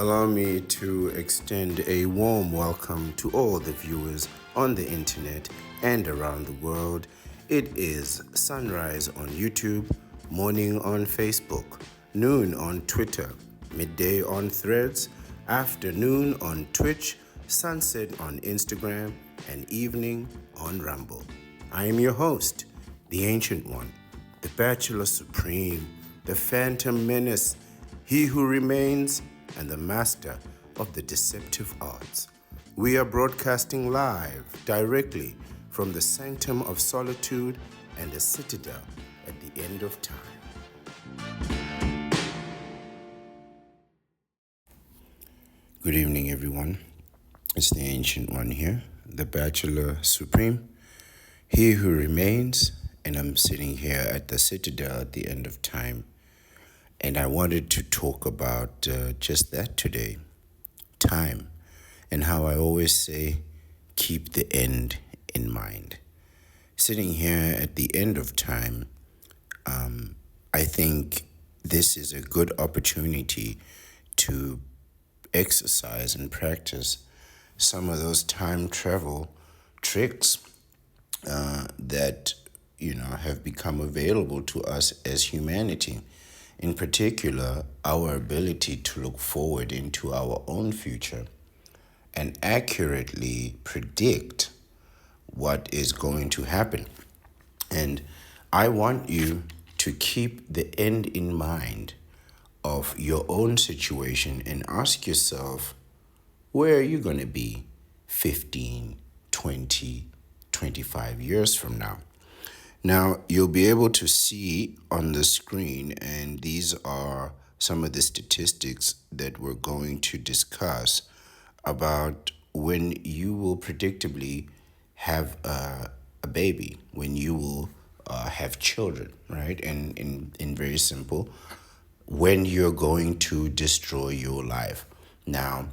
Allow me to extend a warm welcome to all the viewers on the internet and around the world. It is sunrise on YouTube, morning on Facebook, noon on Twitter, midday on Threads, afternoon on Twitch, sunset on Instagram, and evening on Rumble. I am your host, the Ancient One, the Bachelor Supreme, the Phantom Menace, he who remains, and the master of the deceptive arts. We are broadcasting live directly from the sanctum of solitude and the citadel at the end of time. Good evening, everyone. It's the Ancient One here, the Bachelor Supreme, he who remains, and I'm sitting here at the citadel at the end of time. And I wanted to talk about just that today, time, and how I always say, keep the end in mind. Sitting here at the end of time, I think this is a good opportunity to exercise and practice some of those time travel tricks that have become available to us as humanity. In particular, our ability to look forward into our own future and accurately predict what is going to happen. And I want you to keep the end in mind of your own situation and ask yourself, where are you going to be 15, 20, 25 years from now? Now, you'll be able to see on the screen, and these are some of the statistics that we're going to discuss about when you will predictably have a baby, when you will have children, right? And in very simple, when you're going to destroy your life. Now,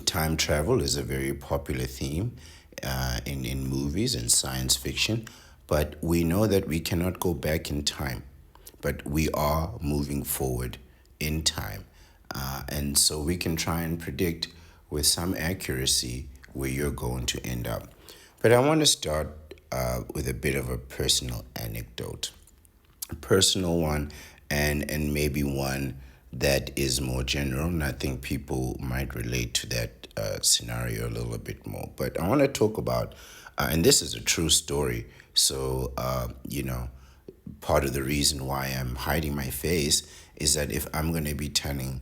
time travel is a very popular theme in movies and science fiction. But we know that we cannot go back in time, but we are moving forward in time. And so we can try and predict with some accuracy where you're going to end up. But I want to start with a bit of a personal anecdote, a personal one, and maybe one that is more general. And I think people might relate to that scenario a little bit more. But I want to talk about, and this is a true story. So, part of the reason why I'm hiding my face is that if I'm going to be telling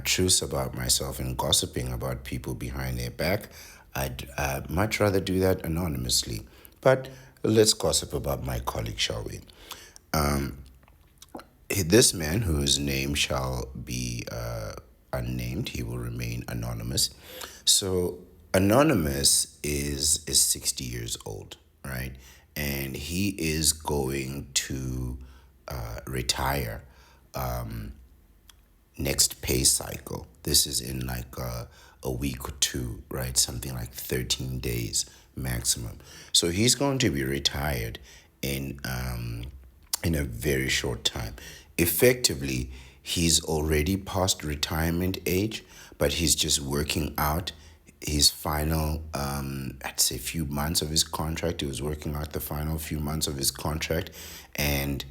truths about myself and gossiping about people behind their back, I'd much rather do that anonymously. But let's gossip about my colleague, shall we? This man, whose name shall be unnamed, he will remain anonymous. So, Anonymous is 60 years old, right? And he is going to retire next pay cycle. This is in like a week or two, right? Something like 13 days maximum. So he's going to be retired in a very short time. Effectively, he's already past retirement age, but he's just working out his final, I'd say, few months of his contract. He was working out the final few months of his contract. And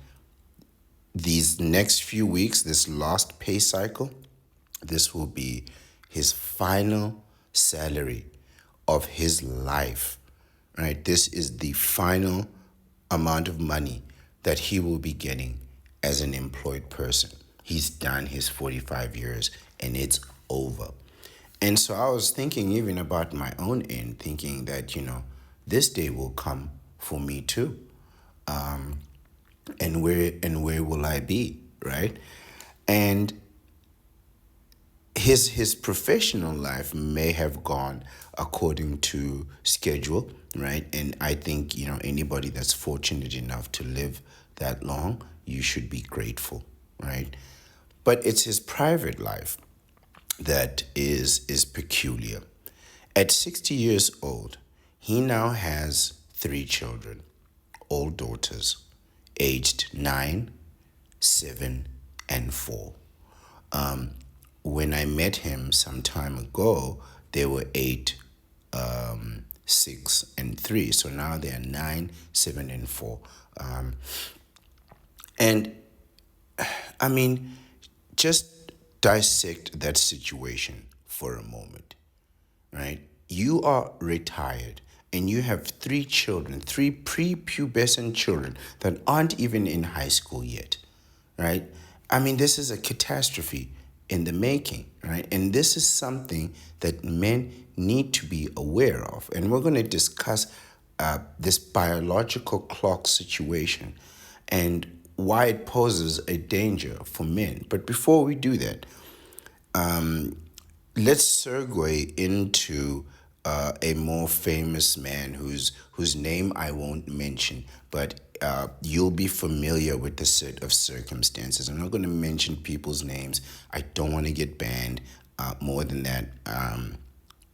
these next few weeks, this last pay cycle, this will be his final salary of his life, right? This is the final amount of money that he will be getting as an employed person. He's done his 45 years and it's over. And so I was thinking even about my own end, thinking that, this day will come for me too. And where will I be, right? And his professional life may have gone according to schedule, right? And I think, anybody that's fortunate enough to live that long, you should be grateful, right? But it's his private life that is peculiar. At 60 years old, he now has 3 children, all daughters, aged 9, 7, and 4. when I met him some time ago, they were 8, 6, and 3. So now they are 9, 7, and 4. And I mean, just dissect that situation for a moment, right? You are retired and you have 3 children, 3 prepubescent children that aren't even in high school yet, right? I mean, this is a catastrophe in the making, right? And this is something that men need to be aware of. And we're going to discuss this biological clock situation and why it poses a danger for men. But before we do that, let's segue into a more famous man whose name I won't mention, but you'll be familiar with the set of circumstances. I'm not going to mention people's names. I don't want to get banned. More than that,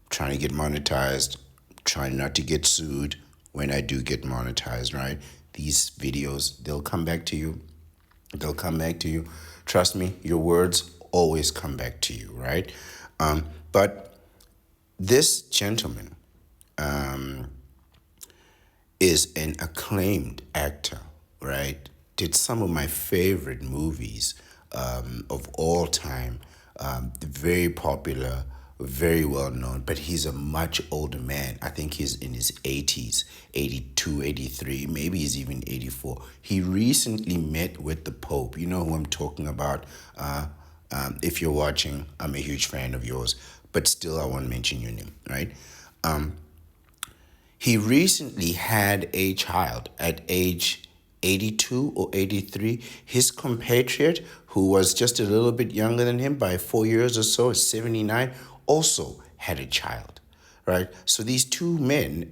trying to get monetized, trying not to get sued when I do get monetized, right? These videos, they'll come back to you. They'll come back to you. Trust me, your words always come back to you, right? But this gentleman is an acclaimed actor, right? Did some of my favorite movies of all time. Very popular, very well known, but he's a much older man. I think he's in his 80s, 82, 83, maybe he's even 84. He recently met with the Pope. You know who I'm talking about. If you're watching, I'm a huge fan of yours, but still I won't mention your name, right? He recently had a child at age 82 or 83. His compatriot, who was just a little bit younger than him by 4 years or so, is 79, also had a child, right? So these two men,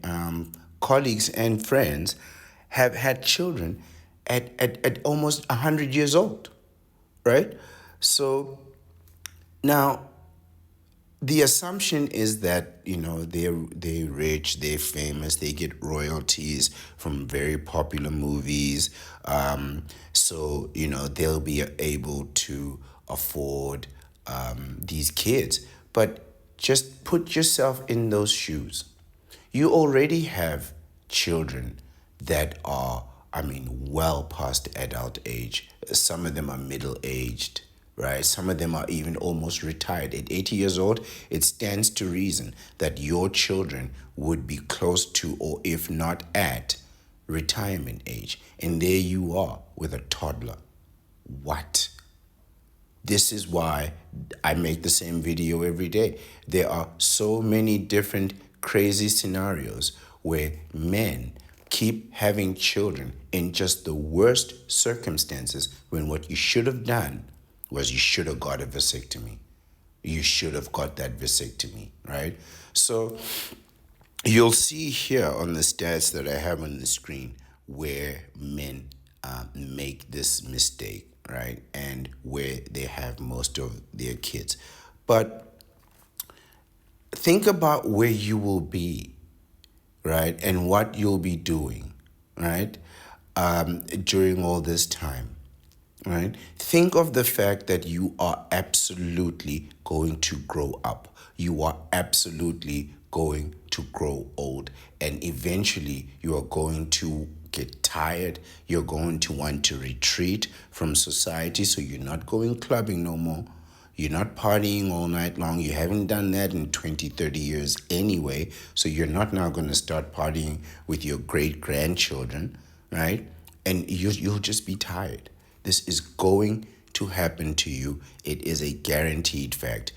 colleagues and friends, have had children at almost 100 years old, right? So now the assumption is that they're rich, they're famous, they get royalties from very popular movies, so they'll be able to afford these kids. But just put yourself in those shoes. You already have children that are, I mean, well past adult age. Some of them are middle aged, right? Some of them are even almost retired. At 80 years old, it stands to reason that your children would be close to, or if not at, retirement age. And there you are with a toddler. What? This is why I make the same video every day. There are so many different crazy scenarios where men keep having children in just the worst circumstances, when what you should have done was you should have got a vasectomy. You should have got that vasectomy, right? So you'll see here on the stats that I have on the screen where men make this mistake, right? And where they have most of their kids. But think about where you will be, right? And what you'll be doing, right? During all this time, right? Think of the fact that you are absolutely going to grow up. You are absolutely going to grow old. And eventually you are going to get tired. You're going to want to retreat from society. So you're not going clubbing no more. You're not partying all night long. You haven't done that in 20, 30 years anyway. So you're not now going to start partying with your great-grandchildren, right? And you'll just be tired. This is going to happen to you. It is a guaranteed fact.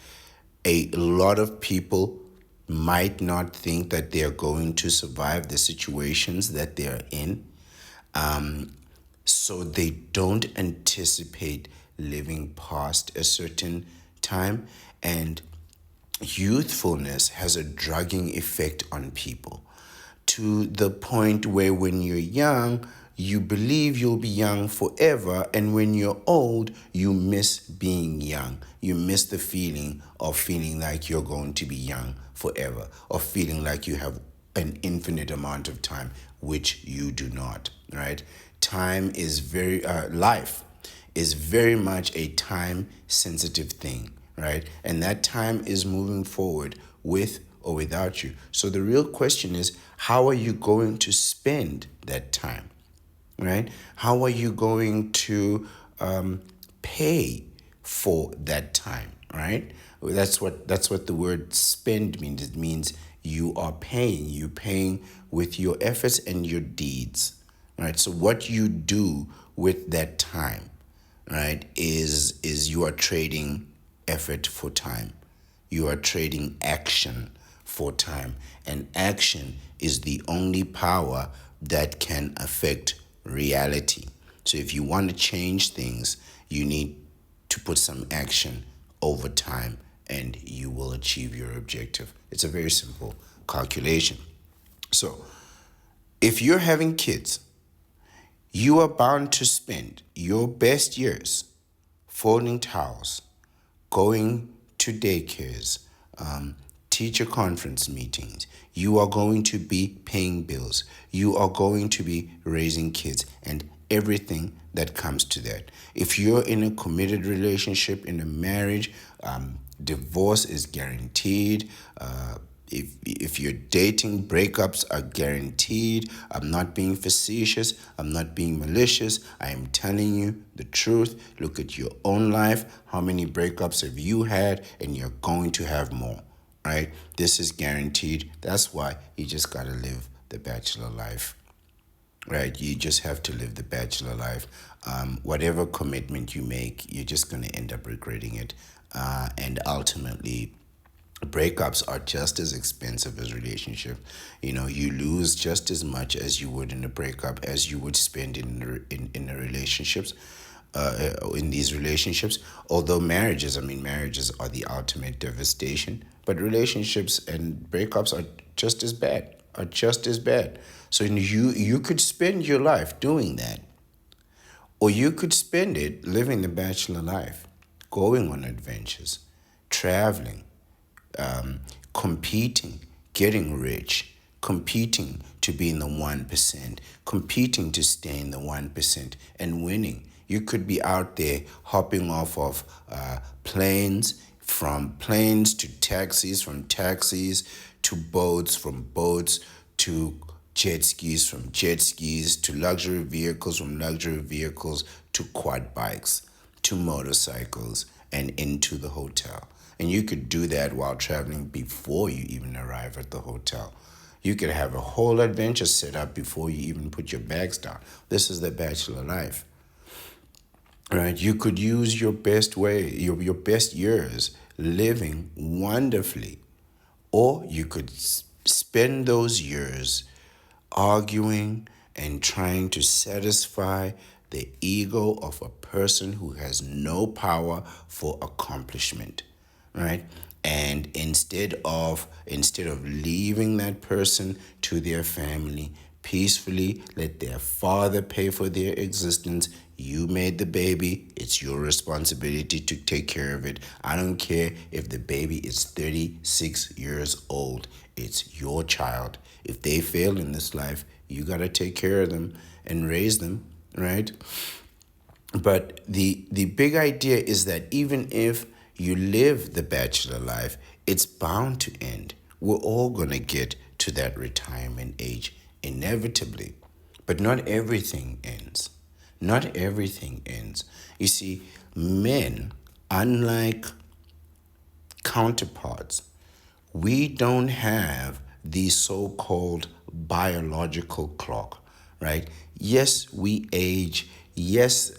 A lot of people might not think that they are going to survive the situations that they're in. So they don't anticipate living past a certain time. And youthfulness has a drugging effect on people, to the point where when you're young, you believe you'll be young forever, and when you're old, you miss being young. You miss the feeling of feeling like you're going to be young forever, or feeling like you have an infinite amount of time, which you do not, right? Time is life is very much a time-sensitive thing, right? And that time is moving forward with or without you. So the real question is, how are you going to spend that time, right? How are you going to pay for that time, right? That's what the word spend means. It means you are paying. You're paying with your efforts and your deeds, right? So what you do with that time, right, is you are trading effort for time. You are trading action for time. And action is the only power that can affect reality. So if you want to change things, you need to put some action over time and you will achieve your objective. It's a very simple calculation. So if you're having kids, you are bound to spend your best years folding towels, going to daycares, teacher conference meetings. You are going to be paying bills. You are going to be raising kids and everything that comes to that. If you're in a committed relationship, in a marriage, divorce is guaranteed. If you're dating, breakups are guaranteed. I'm not being facetious. I'm not being malicious. I am telling you the truth. Look at your own life. How many breakups have you had? And you're going to have more, right? This is guaranteed. That's why you just got to live the bachelor life, right? You just have to live the bachelor life. Whatever commitment you make, you're just going to end up regretting it. And ultimately, breakups are just as expensive as relationships. You lose just as much as you would in a breakup as you would spend in a relationships, in these relationships. Although marriages are the ultimate devastation, but relationships and breakups are just as bad. So you could spend your life doing that, or you could spend it living the bachelor life, going on adventures, traveling, competing, getting rich, competing to be in the 1%, competing to stay in the 1% and winning. You could be out there hopping off of planes, from planes to taxis, from taxis to boats, from boats to jet skis, from jet skis to luxury vehicles, from luxury vehicles to quad bikes, to motorcycles, and into the hotel. And you could do that while traveling before you even arrive at the hotel. You could have a whole adventure set up before you even put your bags down. This is the bachelor life, right? You could use your best your best years living wonderfully, or you could spend those years arguing and trying to satisfy the ego of a person who has no power for accomplishment, right? And instead of leaving that person to their family peacefully, let their father pay for their existence. You made the baby. It's your responsibility to take care of it. I don't care if the baby is 36 years old. It's your child. If they fail in this life, you got to take care of them and raise them, right? But the big idea is that even if you live the bachelor life, it's bound to end. We're all going to get to that retirement age inevitably. But not everything ends. Not everything ends. You see, men, unlike counterparts, we don't have the so-called biological clock, right? Yes, we age. Yes,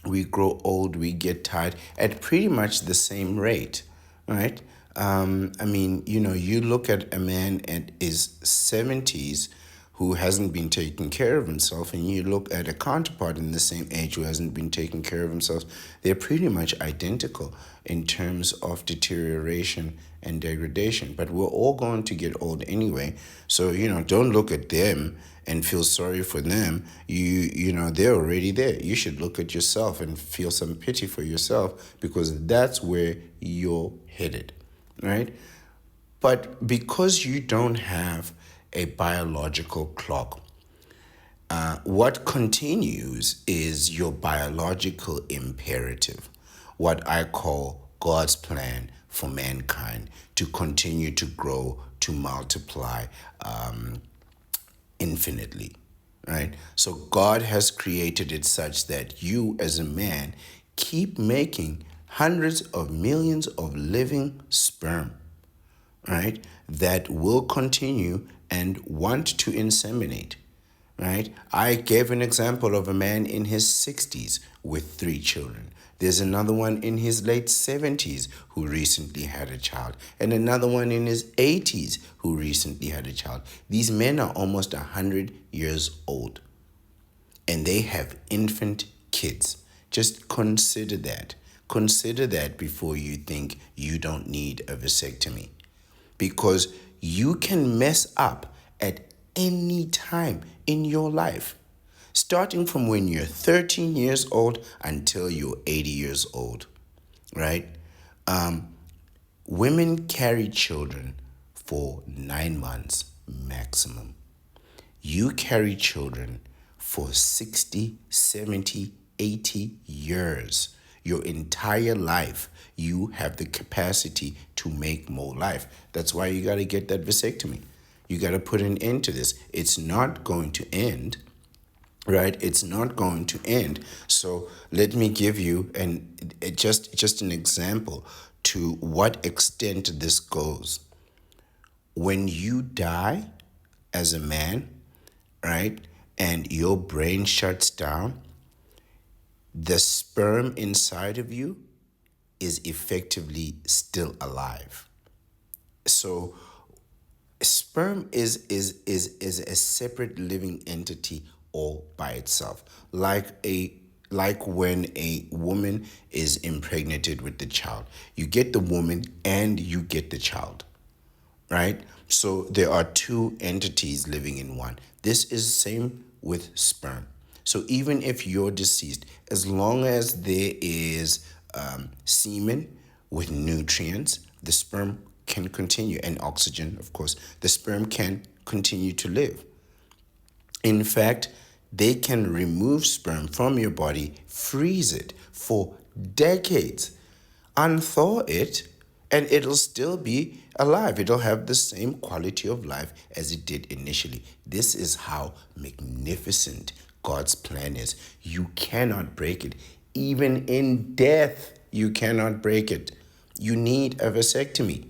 we grow old, we get tired at pretty much the same rate, right? You look at a man at his 70s who hasn't been taking care of himself, and you look at a counterpart in the same age who hasn't been taking care of himself, they're pretty much identical in terms of deterioration and degradation. But we're all going to get old anyway. So, don't look at them and feel sorry for them. They're already there. You should look at yourself and feel some pity for yourself, because that's where you're headed, right? But because you don't have a biological clock, what continues is your biological imperative, what I call God's plan for mankind to continue to grow, to multiply infinitely, right? So God has created it such that you as a man keep making hundreds of millions of living sperm, right? That will continue and want to inseminate, right? I gave an example of a man in his 60s with 3 children. There's another one in his late 70s who recently had a child, and another one in his 80s who recently had a child. These men are almost 100 years old and they have infant kids. Just consider that. Consider that before you think you don't need a vasectomy, because you can mess up at any time in your life, starting from when you're 13 years old until you're 80 years old, right? Women carry children for 9 months maximum. You carry children for 60, 70, 80 years. Your entire life, you have the capacity to make more life. That's why you got to get that vasectomy. You got to put an end to this. It's not going to end, right? It's not going to end. So let me give you just an example to what extent this goes. When you die as a man, right, and your brain shuts down, the sperm inside of you is effectively still alive. So sperm is a separate living entity all by itself, like when a woman is impregnated with the child. You get the woman and you get the child, right? So there are two entities living in one. This is the same with sperm. So even if you're deceased, as long as there is semen with nutrients, the sperm can continue, and oxygen, of course, the sperm can continue to live. In fact, they can remove sperm from your body, freeze it for decades, unthaw it, and it'll still be alive. It'll have the same quality of life as it did initially. This is how magnificent God's plan is. You cannot break it. Even in death, you cannot break it. You need a vasectomy.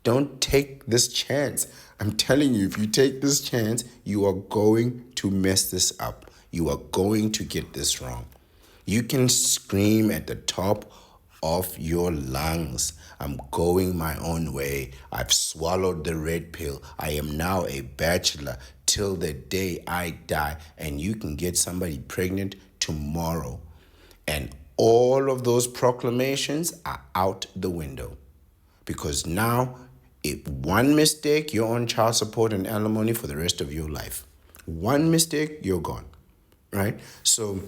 Don't take this chance. I'm telling you, if you take this chance, you are going to mess this up. You are going to get this wrong. You can scream at the top of your lungs, I'm going my own way. I've swallowed the red pill. I am now a bachelor till the day I die. And you can get somebody pregnant tomorrow. And all of those proclamations are out the window. Because now, if one mistake, you're on child support and alimony for the rest of your life. One mistake, you're gone, right? So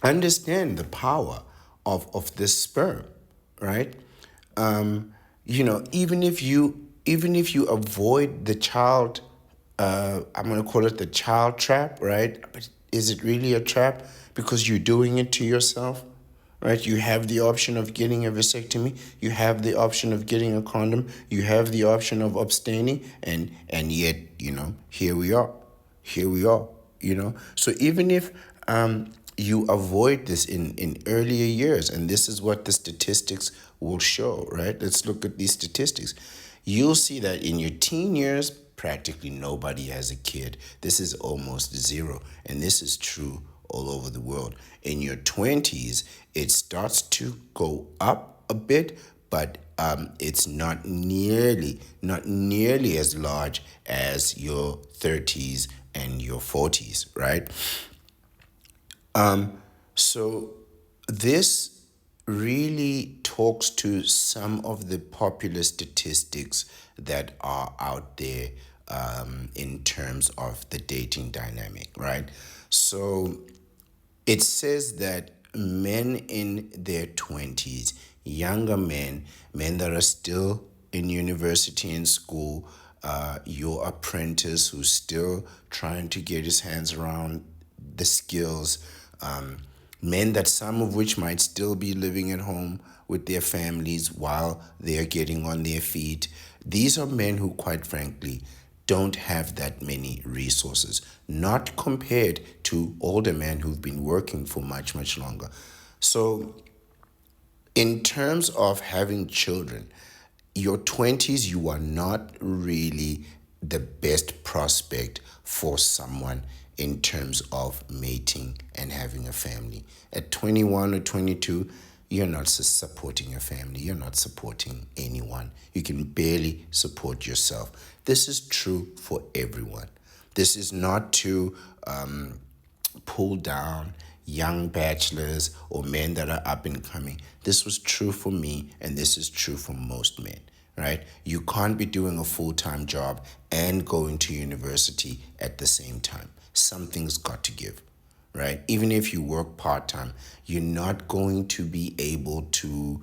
understand the power of this sperm, right? Even if you avoid the child, I'm gonna call it the child trap, right? But is it really a trap? Because you're doing it to yourself, right? You have the option of getting a vasectomy. You have the option of getting a condom. You have the option of abstaining, and yet, here we are. So even if you avoid this in earlier years, and this is what the statistics will show, right? Let's look at these statistics. You'll see that in your teen years, practically nobody has a kid. This is almost zero, and this is true all over the world. In your 20s, it starts to go up a bit, but it's not nearly as large as your 30s and your 40s, right? So this really talks to some of the popular statistics that are out there in terms of the dating dynamic, right? So it says that men in their 20s, younger men that are still in university and school, your apprentice who's still trying to get his hands around the skills, Men that some of which might still be living at home with their families while they're getting on their feet. These are men who, quite frankly, don't have that many resources, not compared to older men who've been working for much, much longer. So, in terms of having children, your 20s, you are not really the best prospect for someone in terms of mating and having a family. At 21 or 22, you're not supporting a family, you're not supporting anyone. You can barely support yourself. This is true for everyone. This is not to pull down young bachelors or men that are up and coming. This was true for me, and this is true for most men, right? You can't be doing a full-time job and going to university at the same time. Something's got to give, right? Even if you work part-time, you're not going to be able to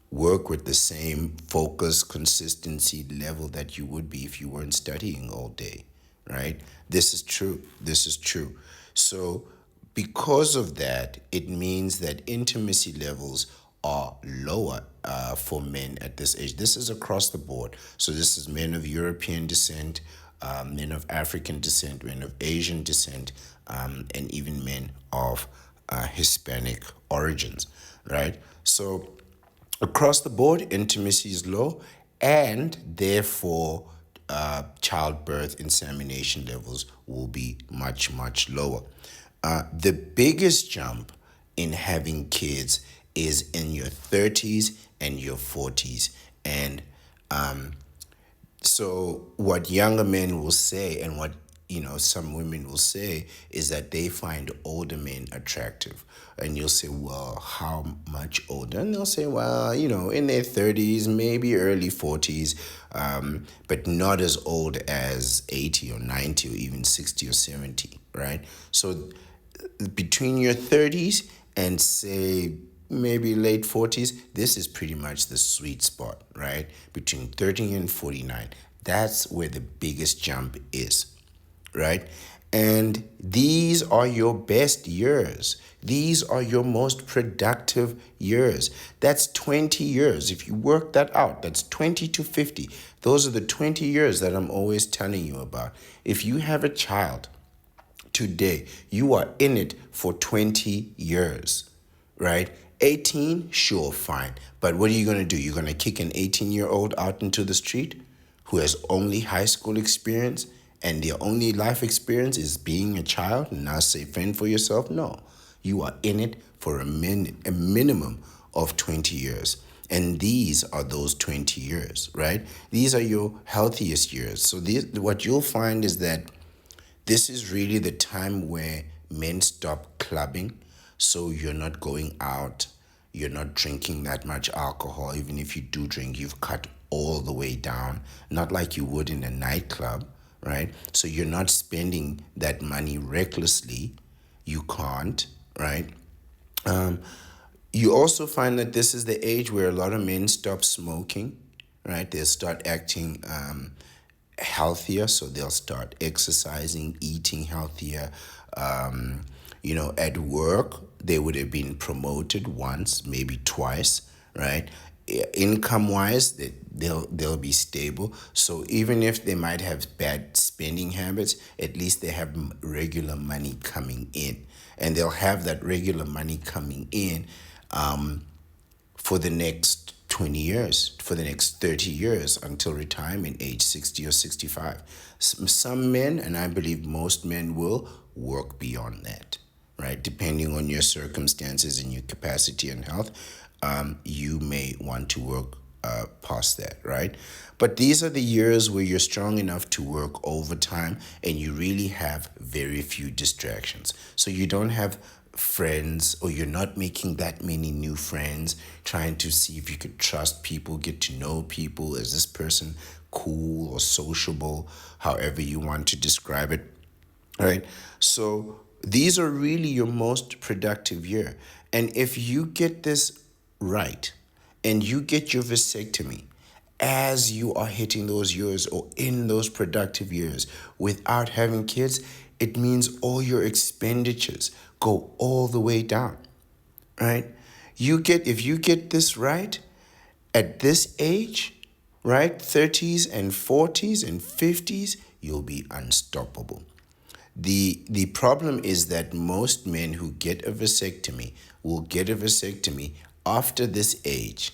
work with the same focus, consistency level that you would be if you weren't studying all day, right? This is true. This is true. So, because of that, it means that intimacy levels are lower for men at this age. This is across the board. So, this is men of European descent, men of African descent, men of Asian descent, and even men of Hispanic origins, right? So, across the board, intimacy is low, and therefore, childbirth insemination levels will be much, much lower. The biggest jump in having kids is in your 30s and your 40s. And so what younger men will say, and what some women will say, is that they find older men attractive. And you'll say, well, how much older? And they'll say, well, in their 30s, maybe early 40s, but not as old as 80 or 90 or even 60 or 70, right? So between your 30s and say maybe late 40s, this is pretty much the sweet spot, right? Between 30 and 49. That's where the biggest jump is, right? And these are your best years. These are your most productive years. That's 20 years. If you work that out, that's 20 to 50. Those are the 20 years that I'm always telling you about. If you have a child today, you are in it for 20 years, right? 18, sure, fine. But what are you going to do? You're going to kick an 18-year-old out into the street who has only high school experience and their only life experience is being a child and now say, fend for yourself? No. You are in it for a minimum of 20 years. And these are those 20 years, right? These are your healthiest years. So what you'll find is that this is really the time where men stop clubbing. So you're not going out, you're not drinking that much alcohol. Even if you do drink, you've cut all the way down, not like you would in a nightclub, right? So you're not spending that money recklessly. You can't, right? You also find that this is the age where a lot of men stop smoking, right? They'll start acting healthier, so they'll start exercising, eating healthier. At work, they would have been promoted once, maybe twice, right? Income wise, they'll be stable. So even if they might have bad spending habits, at least they have regular money coming in, and they'll have that regular money coming in for the next 20 years, for the next 30 years until retirement age 60 or 65. Some men, and I believe most men, will work beyond that, right? Depending on your circumstances and your capacity and health, you may want to work past that, right? But these are the years where you're strong enough to work overtime and you really have very few distractions. So you don't have friends, or you're not making that many new friends, trying to see if you could trust people, get to know people. Is this person cool or sociable, however you want to describe it, right? So these are really your most productive year. And if you get this right and you get your vasectomy as you are hitting those years or in those productive years without having kids, it means all your expenditures go all the way down, right? If you get this right at this age, right? 30s and 40s and 50s, you'll be unstoppable. The problem is that most men who get a vasectomy will get a vasectomy after this age,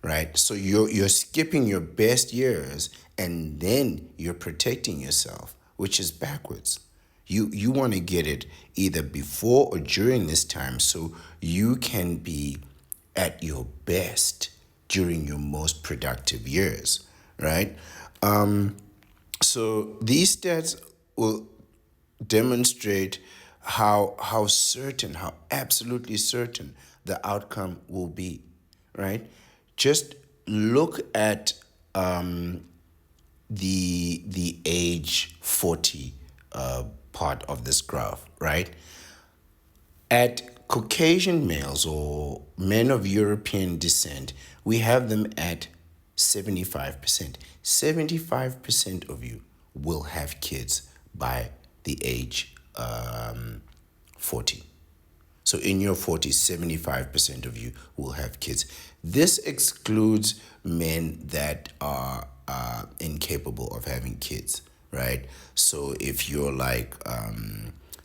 right? So you're skipping your best years and then you're protecting yourself, which is backwards. You want to get it either before or during this time so you can be at your best during your most productive years, right? So these stats will demonstrate how absolutely certain the outcome will be, right? Just look at the age 40 part of this graph, right? At Caucasian males or men of European descent, we have them at 75%. 75% of you will have kids by the age 40. So in your 40s, 75% of you will have kids. This excludes men that are incapable of having kids, right? So if you're like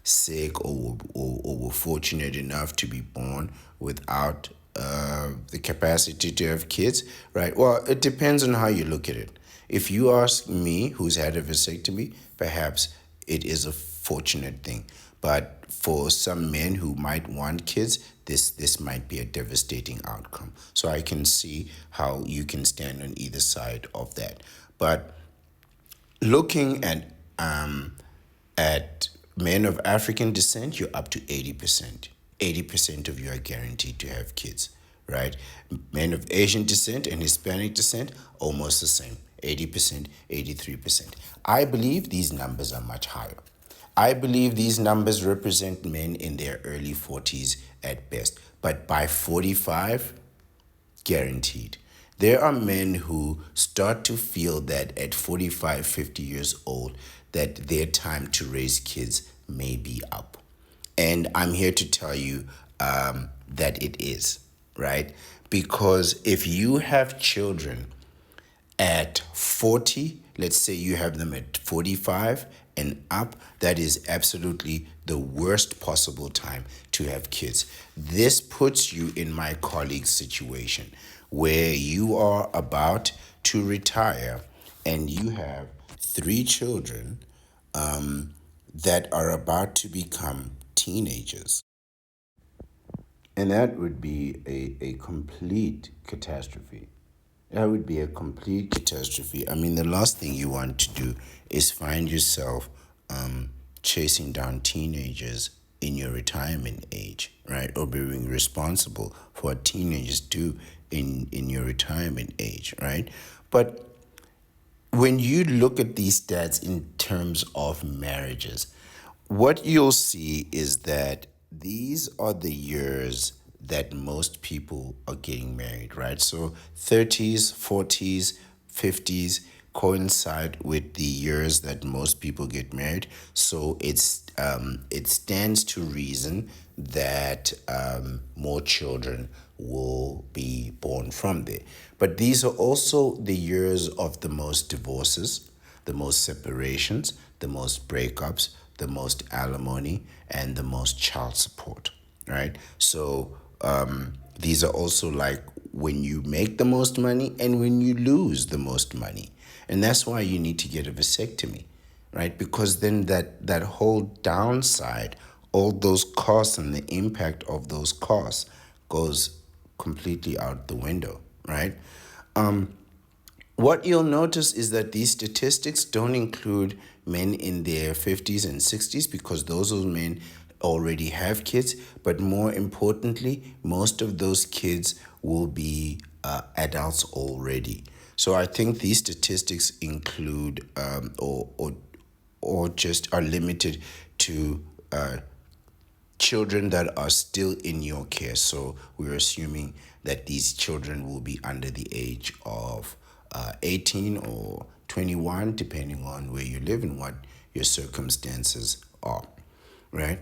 sick or were fortunate enough to be born without the capacity to have kids, right? Well, it depends on how you look at it. If you ask me, who's had a vasectomy, perhaps it is a fortunate thing. But for some men who might want kids, this might be a devastating outcome. So I can see how you can stand on either side of that. But looking at men of African descent, you're up to 80%. 80% of you are guaranteed to have kids, right? Men of Asian descent and Hispanic descent, almost the same. 80%, 83%. I believe these numbers are much higher. I believe these numbers represent men in their early 40s at best. But by 45, guaranteed. There are men who start to feel that at 45, 50 years old, that their time to raise kids may be up. And I'm here to tell you that it is, right? Because if you have children at 40, let's say you have them at 45 and up, that is absolutely the worst possible time to have kids. This puts you in my colleague's situation where you are about to retire and you have 3 children that are about to become teenagers. And that would be a complete catastrophe. That would be a complete catastrophe. I mean, the last thing you want to do is find yourself chasing down teenagers in your retirement age, right? Or being responsible for what teenagers do in your retirement age, right? But when you look at these stats in terms of marriages, what you'll see is that these are the years that most people are getting married, right? So 30s, 40s, 50s coincide with the years that most people get married. So it stands to reason that more children will be born from there. But these are also the years of the most divorces, the most separations, the most breakups, the most alimony, and the most child support, right? So these are also like when you make the most money and when you lose the most money. And that's why you need to get a vasectomy, right? Because then that whole downside, all those costs and the impact of those costs goes completely out the window, right? What you'll notice is that these statistics don't include men in their 50s and 60s because those men already have kids. But more importantly, most of those kids will be adults already. So I think these statistics include or just are limited to children that are still in your care. So we're assuming that these children will be under the age of 18 or 21, depending on where you live and what your circumstances are, right?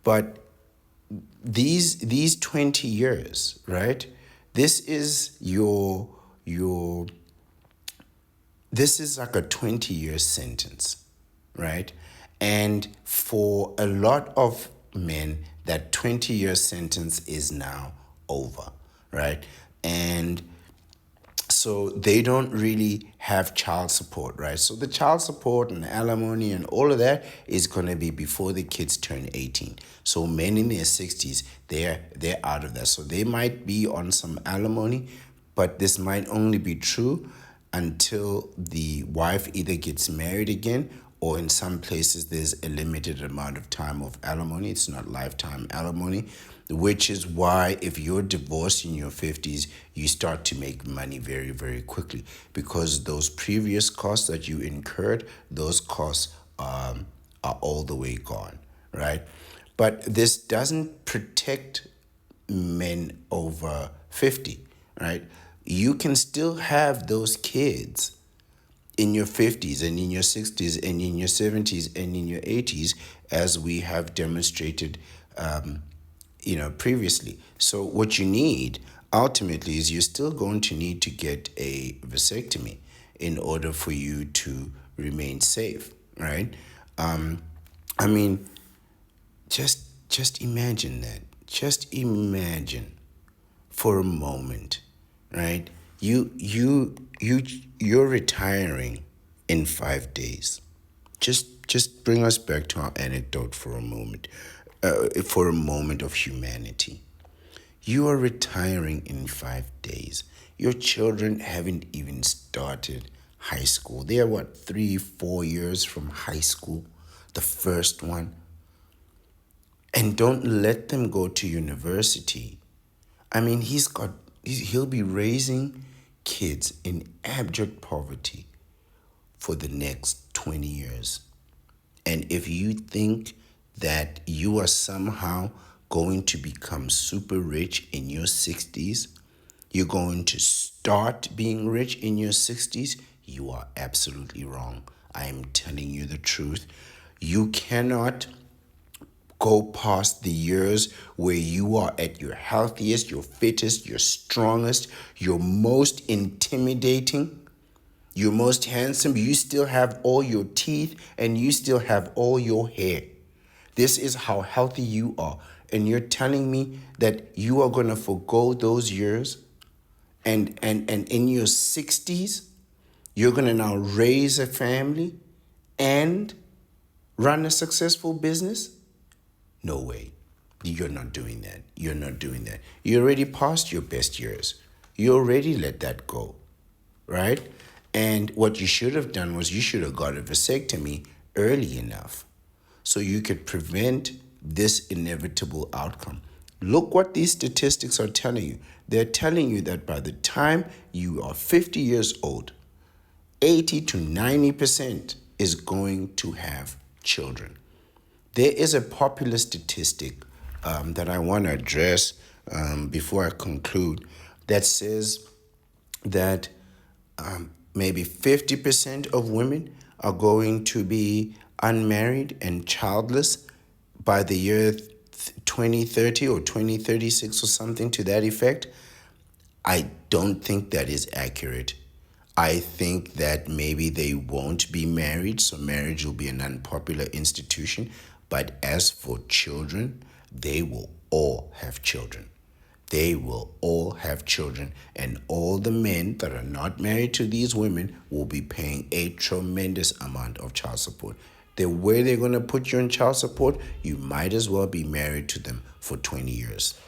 But these 20 years, right? This is your this is like a 20-year sentence, right? And for a lot of men, that 20-year sentence is now over, right? And so they don't really have child support, right? So the child support and alimony and all of that is going to be before the kids turn 18. So men in their 60s, they're out of that. So they might be on some alimony, but this might only be true until the wife either gets married again, or in some places there's a limited amount of time of alimony. It's not lifetime alimony, which is why if you're divorced in your 50s, you start to make money very, very quickly, because those previous costs that you incurred, those costs are all the way gone, right? But this doesn't protect men over 50, right? You can still have those kids in your 50s and in your 60s and in your 70s and in your 80s, as we have demonstrated previously. So what you need ultimately is you're still going to need to get a vasectomy in order for you to remain safe, right? I mean, just imagine that. Just imagine for a moment, right? You're retiring in 5 days. Just bring us back to our anecdote for a moment of humanity. You are retiring in 5 days. Your children haven't even started high school. They are what, 3, 4 years from high school, the first one. And don't let them go to university. I mean, he'll be raising kids in abject poverty for the next 20 years. And if you think that you are somehow going to become super rich in your 60s, you're going to start being rich in your 60s, you are absolutely wrong. I am telling you the truth. You cannot go past the years where you are at your healthiest, your fittest, your strongest, your most intimidating, your most handsome. You still have all your teeth and you still have all your hair. This is how healthy you are. And you're telling me that you are going to forgo those years, and in your 60s, you're going to now raise a family and run a successful business? No way. You're not doing that. You're not doing that. You already passed your best years. You already let that go, right? And what you should have done was you should have got a vasectomy early enough so you could prevent this inevitable outcome. Look what these statistics are telling you. They're telling you that by the time you are 50 years old, 80 to 90% is going to have children. There is a popular statistic that I want to address before I conclude, that says that maybe 50% of women are going to be unmarried and childless by the year 2030 or 2036 or something to that effect. I don't think that is accurate. I think that maybe they won't be married, so marriage will be an unpopular institution. But as for children, they will all have children. They will all have children, and all the men that are not married to these women will be paying a tremendous amount of child support. The way they're going to put you in child support, you might as well be married to them for 20 years.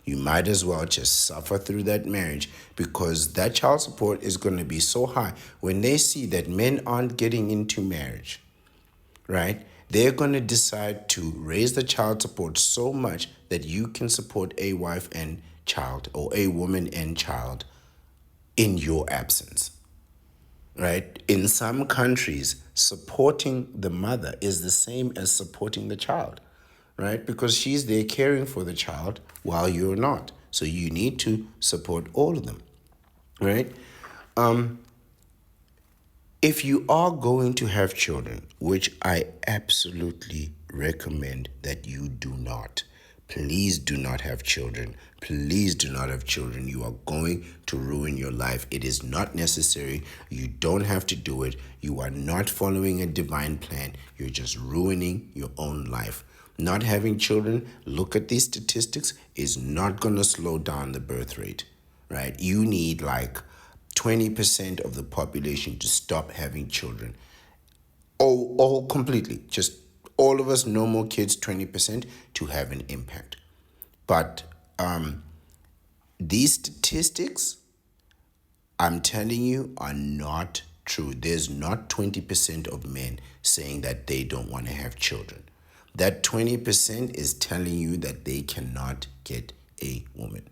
You might as well just suffer through that marriage, because that child support is going to be so high. When they see that men aren't getting into marriage, right, they're going to decide to raise the child support so much that you can support a wife and child, or a woman and child, in your absence, right? In some countries, supporting the mother is the same as supporting the child, right? Because she's there caring for the child while you're not. So you need to support all of them, right? If you are going to have children, which I absolutely recommend that you do not. Please do not have children. Please do not have children. You are going to ruin your life. It is not necessary. You don't have to do it. You are not following a divine plan. You're just ruining your own life. Not having children, look at these statistics, is not going to slow down the birth rate, right? You need like 20% of the population to stop having children. All completely. Just all of us, no more kids, 20% to have an impact. But these statistics, I'm telling you, are not true. There's not 20% of men saying that they don't want to have children. That 20% is telling you that they cannot get a woman,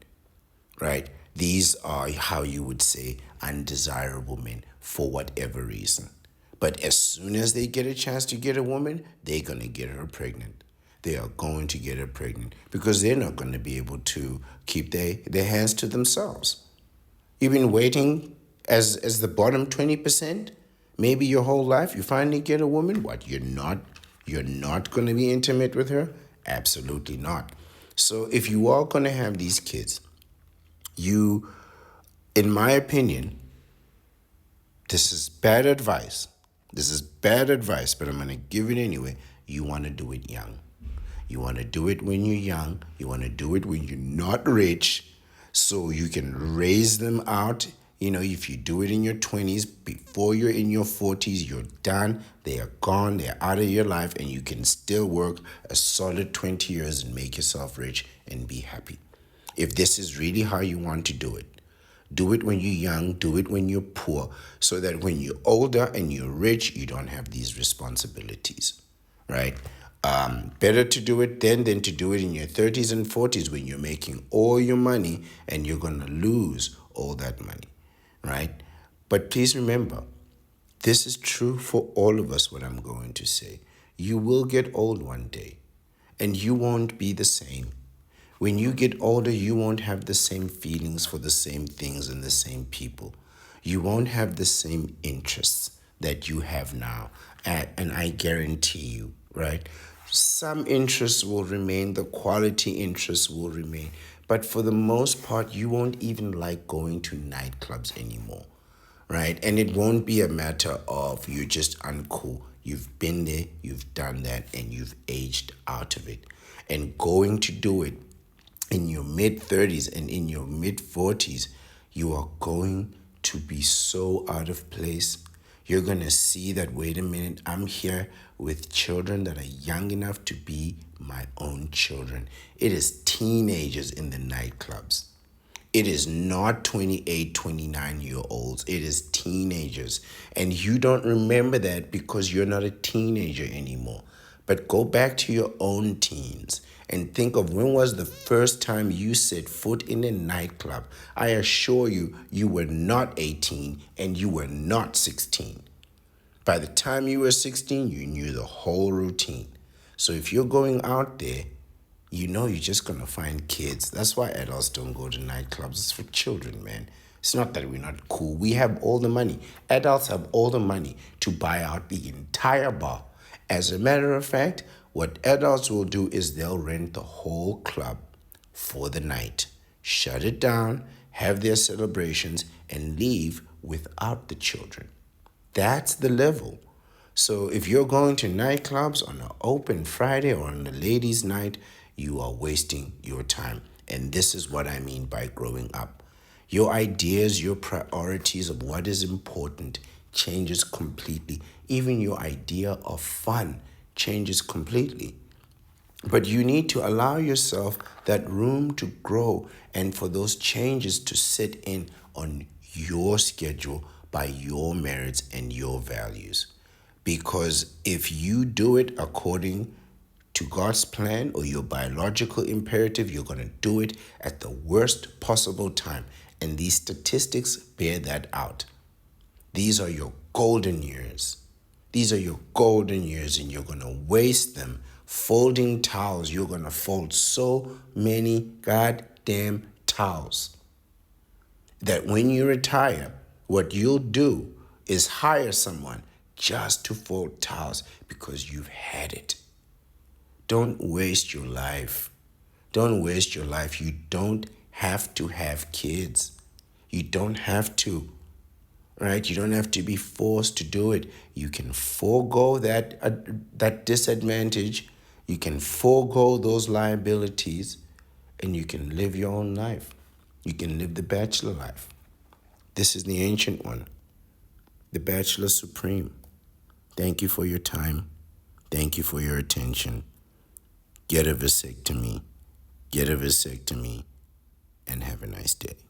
right? These are how you would say undesirable men for whatever reason. But as soon as they get a chance to get a woman, they're going to get her pregnant. They are going to get her pregnant because they're not going to be able to keep their hands to themselves. You've been waiting as the bottom 20%, maybe your whole life. You finally get a woman. What? You're not going to be intimate with her? Absolutely not. So if you are going to have these kids, you, in my opinion, this is bad advice. This is bad advice, but I'm going to give it anyway. You want to do it young. You want to do it when you're young. You want to do it when you're not rich so you can raise them out. You know, if you do it in your 20s, before you're in your 40s, you're done. They are gone. They're out of your life, and you can still work a solid 20 years and make yourself rich and be happy. If this is really how you want to do it when you're young, do it when you're poor, so that when you're older and you're rich, you don't have these responsibilities, right? Better to do it then than to do it in your 30s and 40s when you're making all your money and you're going to lose all that money, right? But please remember, this is true for all of us, what I'm going to say. You will get old one day, and you won't be the same. When you get older, you won't have the same feelings for the same things and the same people. You won't have the same interests that you have now. And I guarantee you, right? Some interests will remain, the quality interests will remain. But for the most part, you won't even like going to nightclubs anymore, right? And it won't be a matter of you're just uncool. You've been there, you've done that, and you've aged out of it. And going to do it in your mid 30s and in your mid 40s, you are going to be so out of place. You're going to see that, wait a minute, I'm here with children that are young enough to be my own children. It is teenagers in the nightclubs. It is not 28, 29-year-olds. It is teenagers. And you don't remember that because you're not a teenager anymore. But go back to your own teens and think of when was the first time you set foot in a nightclub. I assure you, you were not 18 and you were not 16. By the time you were 16, you knew the whole routine. So if you're going out there, you know you're just going to find kids. That's why adults don't go to nightclubs. It's for children, man. It's not that we're not cool. We have all the money. Adults have all the money to buy out the entire bar. As a matter of fact, what adults will do is they'll rent the whole club for the night, shut it down, have their celebrations, and leave without the children. That's the level. So if you're going to nightclubs on an open Friday or on a ladies' night, you are wasting your time. And this is what I mean by growing up. Your ideas, your priorities of what is important changes completely. Even your idea of fun changes completely. But you need to allow yourself that room to grow and for those changes to sit in on your schedule by your merits and your values. Because if you do it according to God's plan or your biological imperative, you're going to do it at the worst possible time. And these statistics bear that out. These are your golden years. These are your golden years, and you're going to waste them folding towels. You're going to fold so many goddamn towels that when you retire, what you'll do is hire someone just to fold towels because you've had it. Don't waste your life. Don't waste your life. You don't have to have kids. You don't have to, right? You don't have to be forced to do it. You can forego that disadvantage. You can forego those liabilities, and you can live your own life. You can live the bachelor life. This is the ancient one, the Bachelor Supreme. Thank you for your time. Thank you for your attention. Get a vasectomy. Get a vasectomy, and have a nice day.